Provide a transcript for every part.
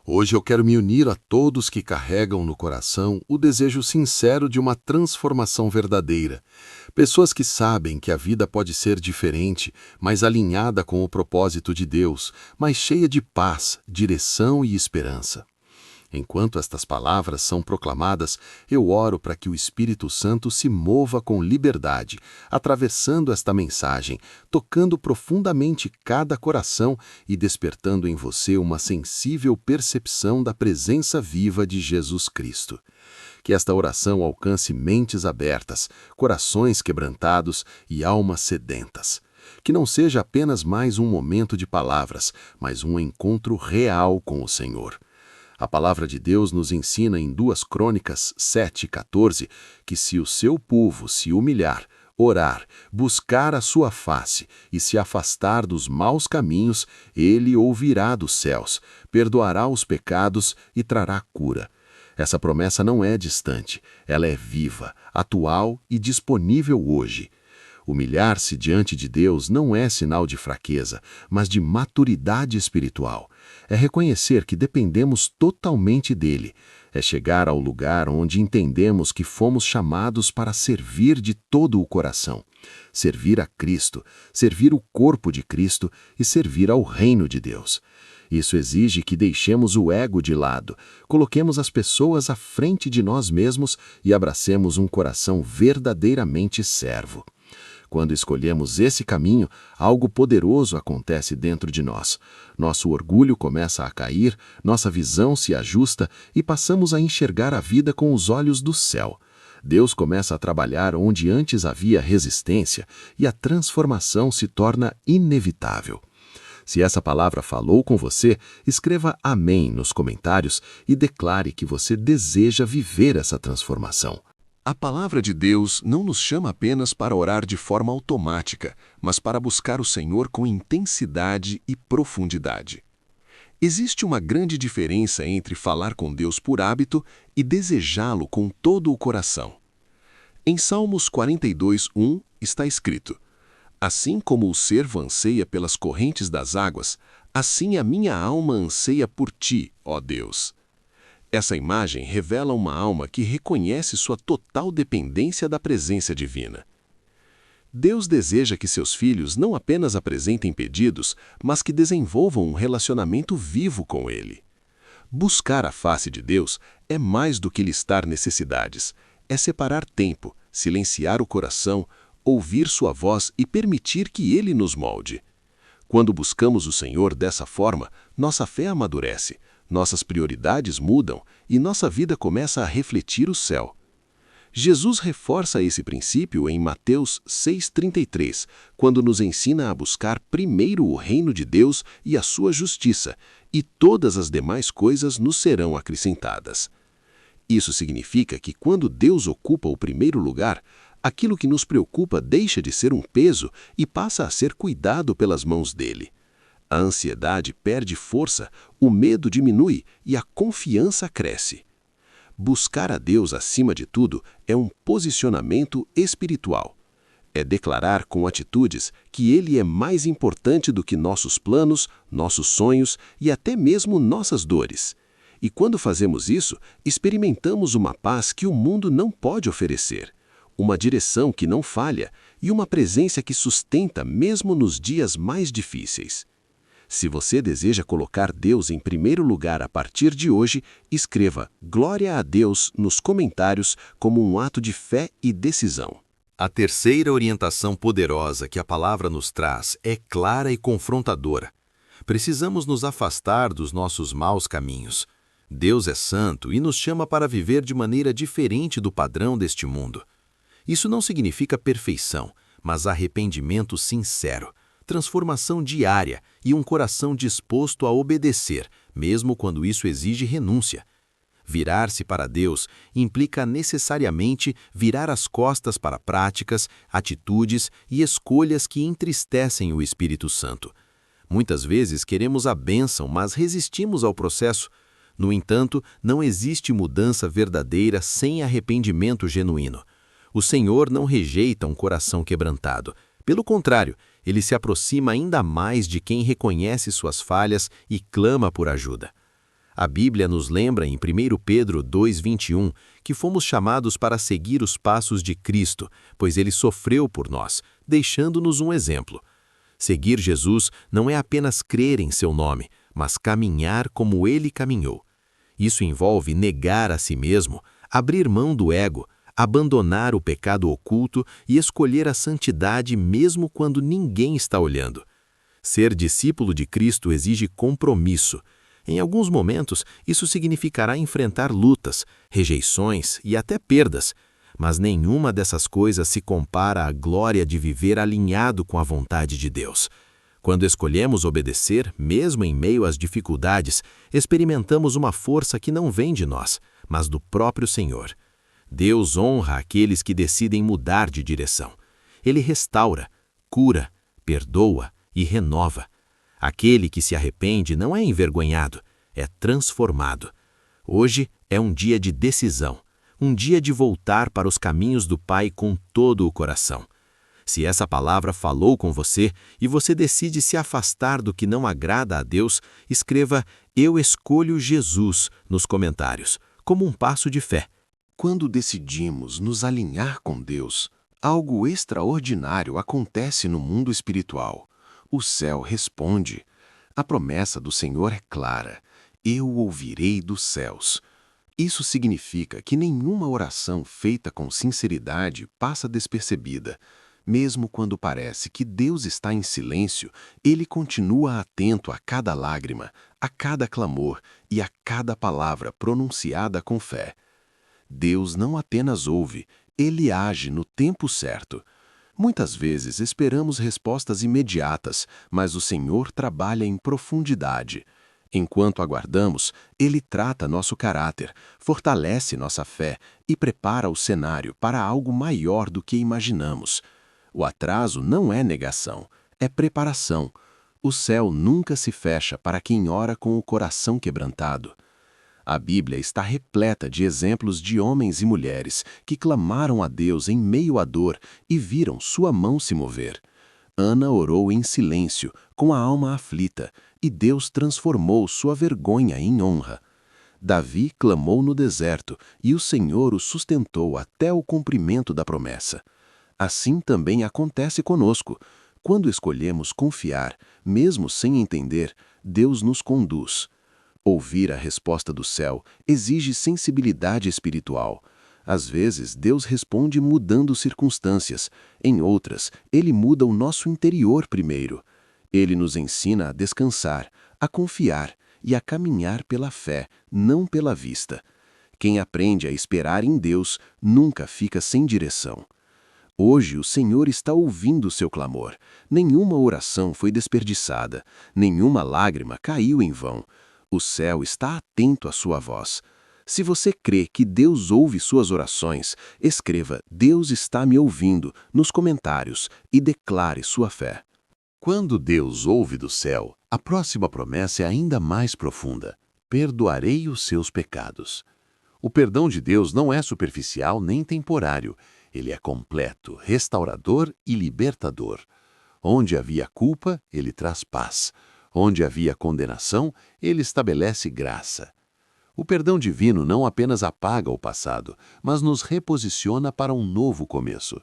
Hoje eu quero me unir a todos que carregam no coração o desejo sincero de uma transformação verdadeira. Pessoas que sabem que a vida pode ser diferente, mas alinhada com o propósito de Deus, mas cheia de paz, direção e esperança. Enquanto estas palavras são proclamadas, eu oro para que o Espírito Santo se mova com liberdade, atravessando esta mensagem, tocando profundamente cada coração e despertando em você uma sensível percepção da presença viva de Jesus Cristo. Que esta oração alcance mentes abertas, corações quebrantados e almas sedentas. Que não seja apenas mais um momento de palavras, mas um encontro real com o Senhor. A palavra de Deus nos ensina em 2 Crônicas 7:14 que se o seu povo se humilhar, orar, buscar a sua face e se afastar dos maus caminhos, ele ouvirá dos céus, perdoará os pecados e trará cura. Essa promessa não é distante, ela é viva, atual e disponível hoje. Humilhar-se diante de Deus não é sinal de fraqueza, mas de maturidade espiritual. É reconhecer que dependemos totalmente dele. É chegar ao lugar onde entendemos que fomos chamados para servir de todo o coração. Servir a Cristo, servir o corpo de Cristo e servir ao reino de Deus. Isso exige que deixemos o ego de lado, coloquemos as pessoas à frente de nós mesmos e abracemos um coração verdadeiramente servo. Quando escolhemos esse caminho, algo poderoso acontece dentro de nós. Nosso orgulho começa a cair, nossa visão se ajusta e passamos a enxergar a vida com os olhos do céu. Deus começa a trabalhar onde antes havia resistência e a transformação se torna inevitável. Se essa palavra falou com você, escreva amém nos comentários e declare que você deseja viver essa transformação. A palavra de Deus não nos chama apenas para orar de forma automática, mas para buscar o Senhor com intensidade e profundidade. Existe uma grande diferença entre falar com Deus por hábito e desejá-lo com todo o coração. Em Salmos 42:1 está escrito: Assim como o servo anseia pelas correntes das águas, assim a minha alma anseia por ti, ó Deus. Essa imagem revela uma alma que reconhece sua total dependência da presença divina. Deus deseja que seus filhos não apenas apresentem pedidos, mas que desenvolvam um relacionamento vivo com Ele. Buscar a face de Deus é mais do que listar necessidades, é separar tempo, silenciar o coração, ouvir sua voz e permitir que Ele nos molde. Quando buscamos o Senhor dessa forma, nossa fé amadurece, nossas prioridades mudam e nossa vida começa a refletir o céu. Jesus reforça esse princípio em Mateus 6:33, quando nos ensina a buscar primeiro o reino de Deus e a sua justiça, e todas as demais coisas nos serão acrescentadas. Isso significa que quando Deus ocupa o primeiro lugar, aquilo que nos preocupa deixa de ser um peso e passa a ser cuidado pelas mãos dele. A ansiedade perde força, o medo diminui e a confiança cresce. Buscar a Deus acima de tudo é um posicionamento espiritual. É declarar com atitudes que Ele é mais importante do que nossos planos, nossos sonhos e até mesmo nossas dores. E quando fazemos isso, experimentamos uma paz que o mundo não pode oferecer, uma direção que não falha e uma presença que sustenta mesmo nos dias mais difíceis. Se você deseja colocar Deus em primeiro lugar a partir de hoje, escreva Glória a Deus nos comentários como um ato de fé e decisão. A terceira orientação poderosa que a palavra nos traz é clara e confrontadora. Precisamos nos afastar dos nossos maus caminhos. Deus é santo e nos chama para viver de maneira diferente do padrão deste mundo. Isso não significa perfeição, mas arrependimento sincero, transformação diária e um coração disposto a obedecer, mesmo quando isso exige renúncia. Virar-se para Deus implica necessariamente virar as costas para práticas, atitudes e escolhas que entristecem o Espírito Santo. Muitas vezes queremos a bênção, mas resistimos ao processo. No entanto, não existe mudança verdadeira sem arrependimento genuíno. O Senhor não rejeita um coração quebrantado. Pelo contrário, Ele se aproxima ainda mais de quem reconhece suas falhas e clama por ajuda. A Bíblia nos lembra em 1 Pedro 2,21 que fomos chamados para seguir os passos de Cristo, pois ele sofreu por nós, deixando-nos um exemplo. Seguir Jesus não é apenas crer em seu nome, mas caminhar como ele caminhou. Isso envolve negar a si mesmo, abrir mão do ego, abandonar o pecado oculto e escolher a santidade mesmo quando ninguém está olhando. Ser discípulo de Cristo exige compromisso. Em alguns momentos, isso significará enfrentar lutas, rejeições e até perdas, mas nenhuma dessas coisas se compara à glória de viver alinhado com a vontade de Deus. Quando escolhemos obedecer, mesmo em meio às dificuldades, experimentamos uma força que não vem de nós, mas do próprio Senhor. Deus honra aqueles que decidem mudar de direção. Ele restaura, cura, perdoa e renova. Aquele que se arrepende não é envergonhado, é transformado. Hoje é um dia de decisão, um dia de voltar para os caminhos do Pai com todo o coração. Se essa palavra falou com você e você decide se afastar do que não agrada a Deus, escreva "Eu escolho Jesus" nos comentários, como um passo de fé. Quando decidimos nos alinhar com Deus, algo extraordinário acontece no mundo espiritual. O céu responde. A promessa do Senhor é clara: eu ouvirei dos céus. Isso significa que nenhuma oração feita com sinceridade passa despercebida. Mesmo quando parece que Deus está em silêncio, Ele continua atento a cada lágrima, a cada clamor e a cada palavra pronunciada com fé. Deus não apenas ouve, Ele age no tempo certo. Muitas vezes esperamos respostas imediatas, mas o Senhor trabalha em profundidade. Enquanto aguardamos, Ele trata nosso caráter, fortalece nossa fé e prepara o cenário para algo maior do que imaginamos. O atraso não é negação, é preparação. O céu nunca se fecha para quem ora com o coração quebrantado. A Bíblia está repleta de exemplos de homens e mulheres que clamaram a Deus em meio à dor e viram sua mão se mover. Ana orou em silêncio, com a alma aflita, e Deus transformou sua vergonha em honra. Davi clamou no deserto, e o Senhor o sustentou até o cumprimento da promessa. Assim também acontece conosco. Quando escolhemos confiar, mesmo sem entender, Deus nos conduz. Ouvir a resposta do céu exige sensibilidade espiritual. Às vezes, Deus responde mudando circunstâncias. Em outras, Ele muda o nosso interior primeiro. Ele nos ensina a descansar, a confiar e a caminhar pela fé, não pela vista. Quem aprende a esperar em Deus nunca fica sem direção. Hoje o Senhor está ouvindo o seu clamor. Nenhuma oração foi desperdiçada, nenhuma lágrima caiu em vão. O céu está atento à sua voz. Se você crê que Deus ouve suas orações, escreva "Deus está me ouvindo" nos comentários e declare sua fé. Quando Deus ouve do céu, a próxima promessa é ainda mais profunda: perdoarei os seus pecados. O perdão de Deus não é superficial nem temporário. Ele é completo, restaurador e libertador. Onde havia culpa, Ele traz paz. Onde havia condenação, Ele estabelece graça. O perdão divino não apenas apaga o passado, mas nos reposiciona para um novo começo.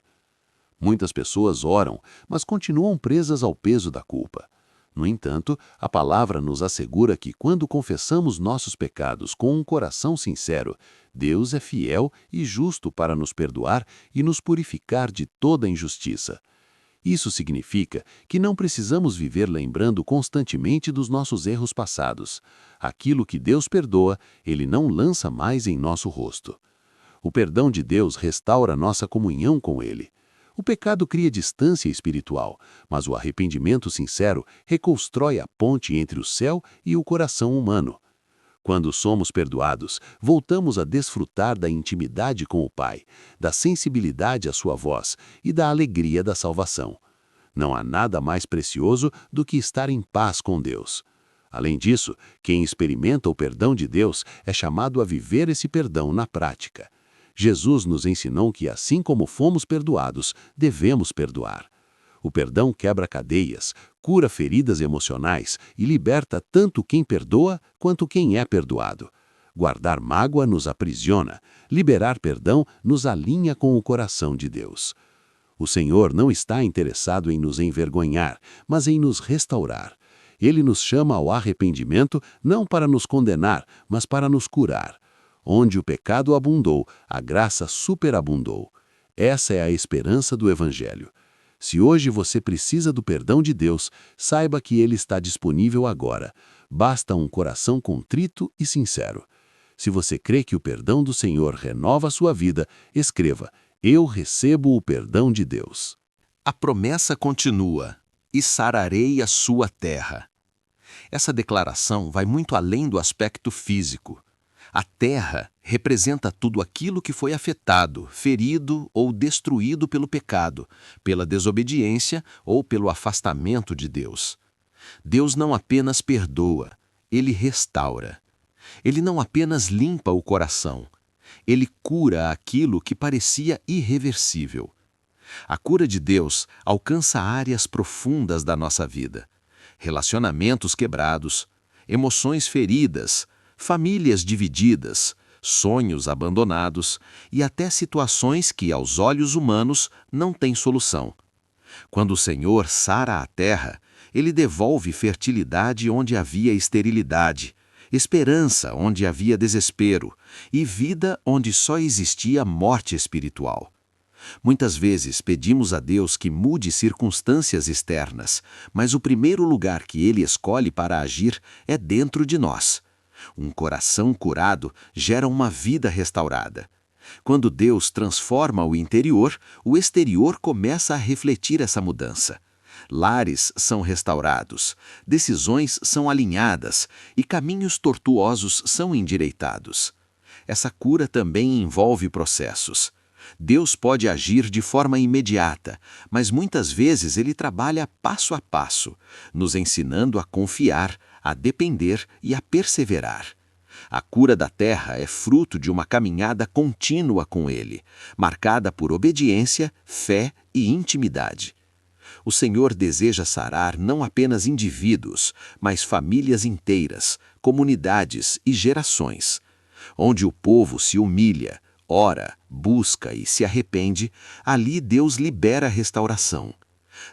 Muitas pessoas oram, mas continuam presas ao peso da culpa. No entanto, a palavra nos assegura que quando confessamos nossos pecados com um coração sincero, Deus é fiel e justo para nos perdoar e nos purificar de toda injustiça. Isso significa que não precisamos viver lembrando constantemente dos nossos erros passados. Aquilo que Deus perdoa, Ele não lança mais em nosso rosto. O perdão de Deus restaura nossa comunhão com Ele. O pecado cria distância espiritual, mas o arrependimento sincero reconstrói a ponte entre o céu e o coração humano. Quando somos perdoados, voltamos a desfrutar da intimidade com o Pai, da sensibilidade à sua voz e da alegria da salvação. Não há nada mais precioso do que estar em paz com Deus. Além disso, quem experimenta o perdão de Deus é chamado a viver esse perdão na prática. Jesus nos ensinou que, assim como fomos perdoados, devemos perdoar. O perdão quebra cadeias, cura feridas emocionais e liberta tanto quem perdoa quanto quem é perdoado. Guardar mágoa nos aprisiona, liberar perdão nos alinha com o coração de Deus. O Senhor não está interessado em nos envergonhar, mas em nos restaurar. Ele nos chama ao arrependimento não para nos condenar, mas para nos curar. Onde o pecado abundou, a graça superabundou. Essa é a esperança do Evangelho. Se hoje você precisa do perdão de Deus, saiba que ele está disponível agora. Basta um coração contrito e sincero. Se você crê que o perdão do Senhor renova a sua vida, escreva: Eu recebo o perdão de Deus. A promessa continua: e sararei a sua terra. Essa declaração vai muito além do aspecto físico. A terra representa tudo aquilo que foi afetado, ferido ou destruído pelo pecado, pela desobediência ou pelo afastamento de Deus. Deus não apenas perdoa, ele restaura. Ele não apenas limpa o coração, ele cura aquilo que parecia irreversível. A cura de Deus alcança áreas profundas da nossa vida. Relacionamentos quebrados, emoções feridas, famílias divididas, sonhos abandonados e até situações que, aos olhos humanos, não têm solução. Quando o Senhor sara a terra, ele devolve fertilidade onde havia esterilidade, esperança onde havia desespero e vida onde só existia morte espiritual. Muitas vezes pedimos a Deus que mude circunstâncias externas, mas o primeiro lugar que ele escolhe para agir é dentro de nós. Um coração curado gera uma vida restaurada. Quando Deus transforma o interior, o exterior começa a refletir essa mudança. Lares são restaurados, decisões são alinhadas e caminhos tortuosos são endireitados. Essa cura também envolve processos. Deus pode agir de forma imediata, mas muitas vezes ele trabalha passo a passo, nos ensinando a confiar, a depender e a perseverar. A cura da terra é fruto de uma caminhada contínua com ele, marcada por obediência, fé e intimidade. O Senhor deseja sarar não apenas indivíduos, mas famílias inteiras, comunidades e gerações. Onde o povo se humilha, ora, busca e se arrepende, ali Deus libera a restauração.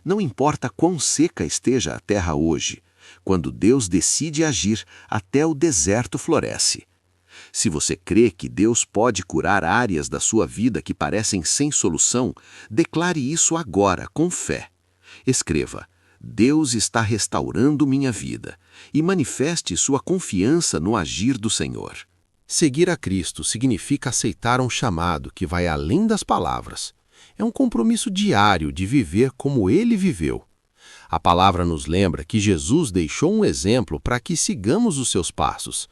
Não importa quão seca esteja a terra hoje, quando Deus decide agir, até o deserto floresce. Se você crê que Deus pode curar áreas da sua vida que parecem sem solução, declare isso agora, com fé. Escreva: Deus está restaurando minha vida, e manifeste sua confiança no agir do Senhor. Seguir a Cristo significa aceitar um chamado que vai além das palavras. É um compromisso diário de viver como ele viveu. A palavra nos lembra que Jesus deixou um exemplo para que sigamos os seus passos.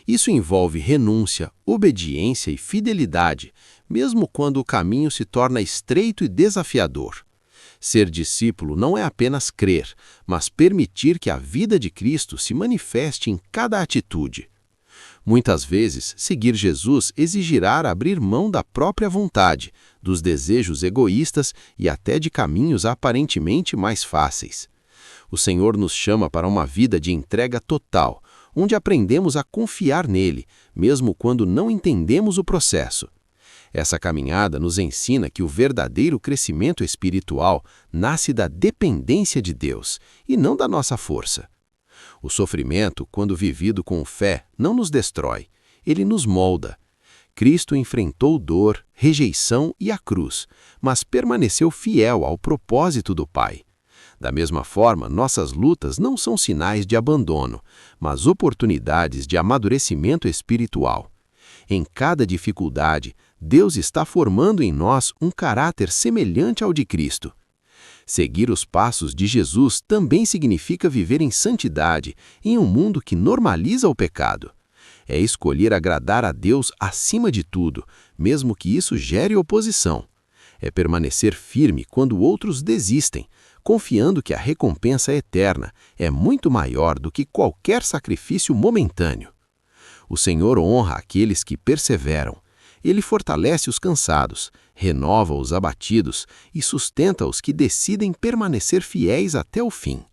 Isso envolve renúncia, obediência e fidelidade, mesmo quando o caminho se torna estreito e desafiador. Ser discípulo não é apenas crer, mas permitir que a vida de Cristo se manifeste em cada atitude. Muitas vezes, seguir Jesus exigirá abrir mão da própria vontade, dos desejos egoístas e até de caminhos aparentemente mais fáceis. O Senhor nos chama para uma vida de entrega total, onde aprendemos a confiar nele, mesmo quando não entendemos o processo. Essa caminhada nos ensina que o verdadeiro crescimento espiritual nasce da dependência de Deus e não da nossa força. O sofrimento, quando vivido com fé, não nos destrói, ele nos molda. Cristo enfrentou dor, rejeição e a cruz, mas permaneceu fiel ao propósito do Pai. Da mesma forma, nossas lutas não são sinais de abandono, mas oportunidades de amadurecimento espiritual. Em cada dificuldade, Deus está formando em nós um caráter semelhante ao de Cristo. Seguir os passos de Jesus também significa viver em santidade, em um mundo que normaliza o pecado. É escolher agradar a Deus acima de tudo, mesmo que isso gere oposição. É permanecer firme quando outros desistem, confiando que a recompensa eterna é muito maior do que qualquer sacrifício momentâneo. O Senhor honra aqueles que perseveram. Ele fortalece os cansados, renova os abatidos e sustenta os que decidem permanecer fiéis até o fim.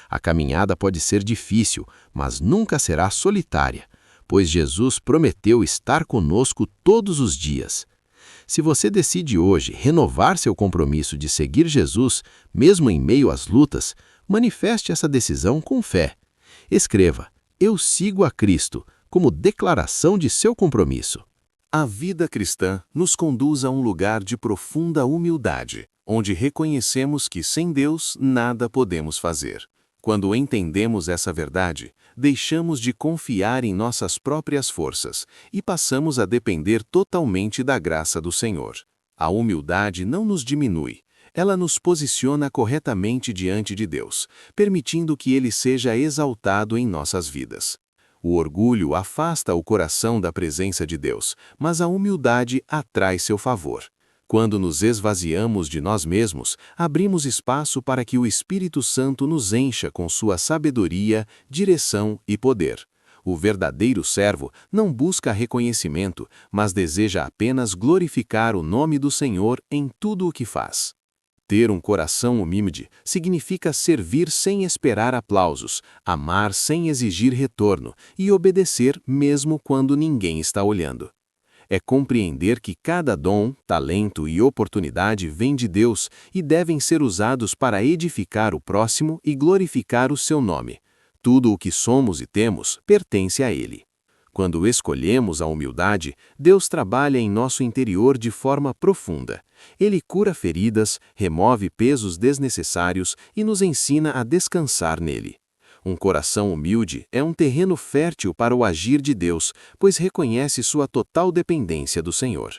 A caminhada pode ser difícil, mas nunca será solitária, pois Jesus prometeu estar conosco todos os dias. Se você decide hoje renovar seu compromisso de seguir Jesus, mesmo em meio às lutas, manifeste essa decisão com fé. Escreva: "Eu sigo a Cristo", como declaração de seu compromisso. A vida cristã nos conduz a um lugar de profunda humildade, onde reconhecemos que sem Deus nada podemos fazer. Quando entendemos essa verdade, deixamos de confiar em nossas próprias forças e passamos a depender totalmente da graça do Senhor. A humildade não nos diminui, ela nos posiciona corretamente diante de Deus, permitindo que Ele seja exaltado em nossas vidas. O orgulho afasta o coração da presença de Deus, mas a humildade atrai seu favor. Quando nos esvaziamos de nós mesmos, abrimos espaço para que o Espírito Santo nos encha com sua sabedoria, direção e poder. O verdadeiro servo não busca reconhecimento, mas deseja apenas glorificar o nome do Senhor em tudo o que faz. Ter um coração humilde significa servir sem esperar aplausos, amar sem exigir retorno e obedecer mesmo quando ninguém está olhando. É compreender que cada dom, talento e oportunidade vem de Deus e devem ser usados para edificar o próximo e glorificar o seu nome. Tudo o que somos e temos pertence a Ele. Quando escolhemos a humildade, Deus trabalha em nosso interior de forma profunda. Ele cura feridas, remove pesos desnecessários e nos ensina a descansar nele. Um coração humilde é um terreno fértil para o agir de Deus, pois reconhece sua total dependência do Senhor.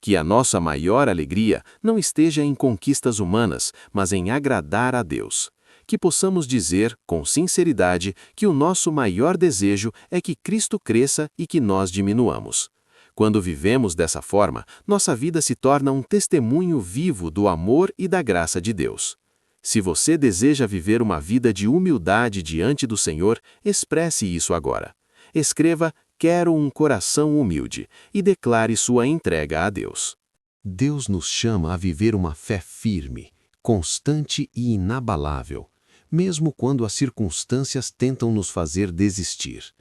Que a nossa maior alegria não esteja em conquistas humanas, mas em agradar a Deus. Que possamos dizer, com sinceridade, que o nosso maior desejo é que Cristo cresça e que nós diminuamos. Quando vivemos dessa forma, nossa vida se torna um testemunho vivo do amor e da graça de Deus. Se você deseja viver uma vida de humildade diante do Senhor, expresse isso agora. Escreva: "Quero um coração humilde" e declare sua entrega a Deus. Deus nos chama a viver uma fé firme, constante e inabalável, mesmo quando as circunstâncias tentam nos fazer desistir.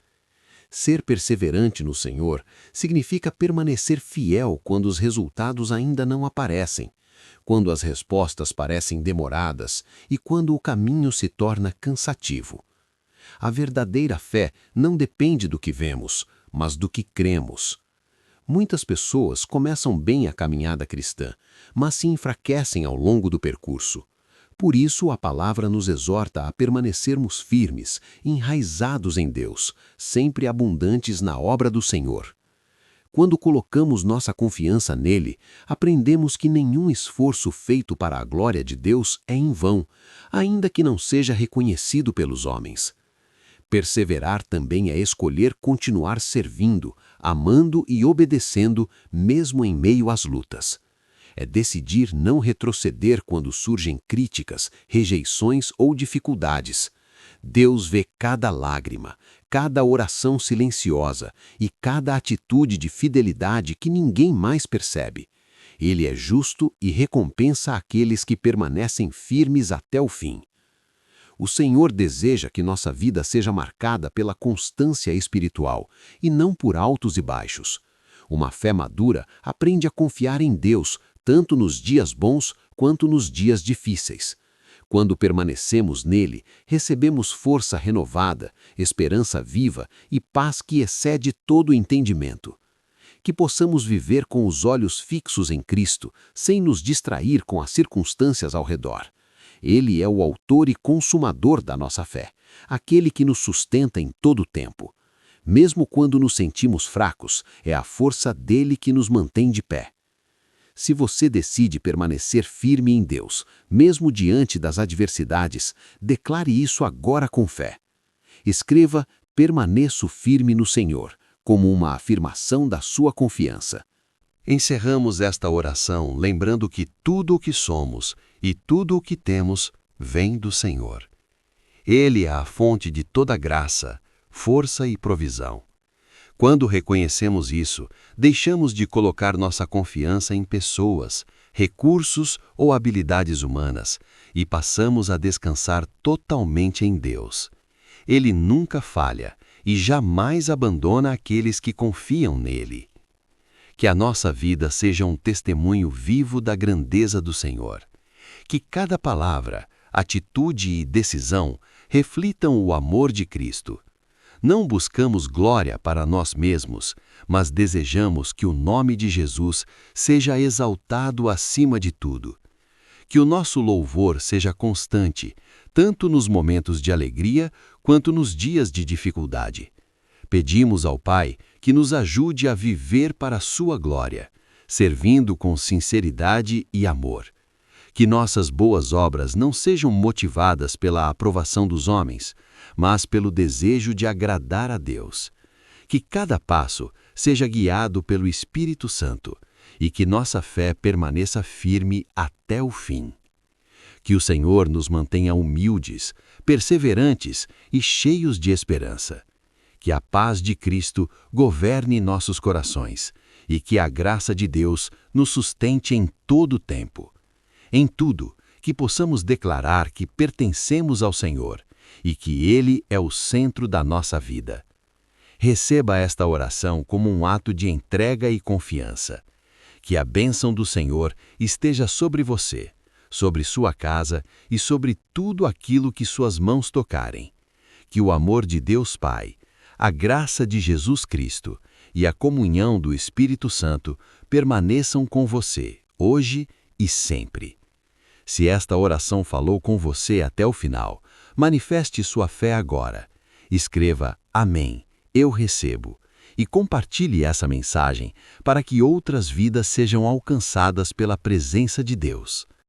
Ser perseverante no Senhor significa permanecer fiel quando os resultados ainda não aparecem, quando as respostas parecem demoradas e quando o caminho se torna cansativo. A verdadeira fé não depende do que vemos, mas do que cremos. Muitas pessoas começam bem a caminhada cristã, mas se enfraquecem ao longo do percurso. Por isso, a palavra nos exorta a permanecermos firmes, enraizados em Deus, sempre abundantes na obra do Senhor. Quando colocamos nossa confiança nele, aprendemos que nenhum esforço feito para a glória de Deus é em vão, ainda que não seja reconhecido pelos homens. Perseverar também é escolher continuar servindo, amando e obedecendo, mesmo em meio às lutas. É decidir não retroceder quando surgem críticas, rejeições ou dificuldades. Deus vê cada lágrima, cada oração silenciosa e cada atitude de fidelidade que ninguém mais percebe. Ele é justo e recompensa aqueles que permanecem firmes até o fim. O Senhor deseja que nossa vida seja marcada pela constância espiritual e não por altos e baixos. Uma fé madura aprende a confiar em Deus, tanto nos dias bons quanto nos dias difíceis. Quando permanecemos nele, recebemos força renovada, esperança viva e paz que excede todo o entendimento. Que possamos viver com os olhos fixos em Cristo, sem nos distrair com as circunstâncias ao redor. Ele é o autor e consumador da nossa fé, aquele que nos sustenta em todo o tempo. Mesmo quando nos sentimos fracos, é a força dele que nos mantém de pé. Se você decide permanecer firme em Deus, mesmo diante das adversidades, declare isso agora com fé. Escreva: "Permaneço firme no Senhor", como uma afirmação da sua confiança. Encerramos esta oração lembrando que tudo o que somos e tudo o que temos vem do Senhor. Ele é a fonte de toda graça, força e provisão. Quando reconhecemos isso, deixamos de colocar nossa confiança em pessoas, recursos ou habilidades humanas e passamos a descansar totalmente em Deus. Ele nunca falha e jamais abandona aqueles que confiam nele. Que a nossa vida seja um testemunho vivo da grandeza do Senhor. Que cada palavra, atitude e decisão reflitam o amor de Cristo. Não buscamos glória para nós mesmos, mas desejamos que o nome de Jesus seja exaltado acima de tudo. Que o nosso louvor seja constante, tanto nos momentos de alegria quanto nos dias de dificuldade. Pedimos ao Pai que nos ajude a viver para a sua glória, servindo com sinceridade e amor. Que nossas boas obras não sejam motivadas pela aprovação dos homens, mas pelo desejo de agradar a Deus. Que cada passo seja guiado pelo Espírito Santo e que nossa fé permaneça firme até o fim. Que o Senhor nos mantenha humildes, perseverantes e cheios de esperança. Que a paz de Cristo governe nossos corações e que a graça de Deus nos sustente em todo o tempo. Em tudo, que possamos declarar que pertencemos ao Senhor e que Ele é o centro da nossa vida. Receba esta oração como um ato de entrega e confiança. Que a bênção do Senhor esteja sobre você, sobre sua casa e sobre tudo aquilo que suas mãos tocarem. Que o amor de Deus Pai, a graça de Jesus Cristo e a comunhão do Espírito Santo permaneçam com você, hoje e sempre. Se esta oração falou com você até o final, manifeste sua fé agora. Escreva Amém, eu recebo, e compartilhe essa mensagem para que outras vidas sejam alcançadas pela presença de Deus.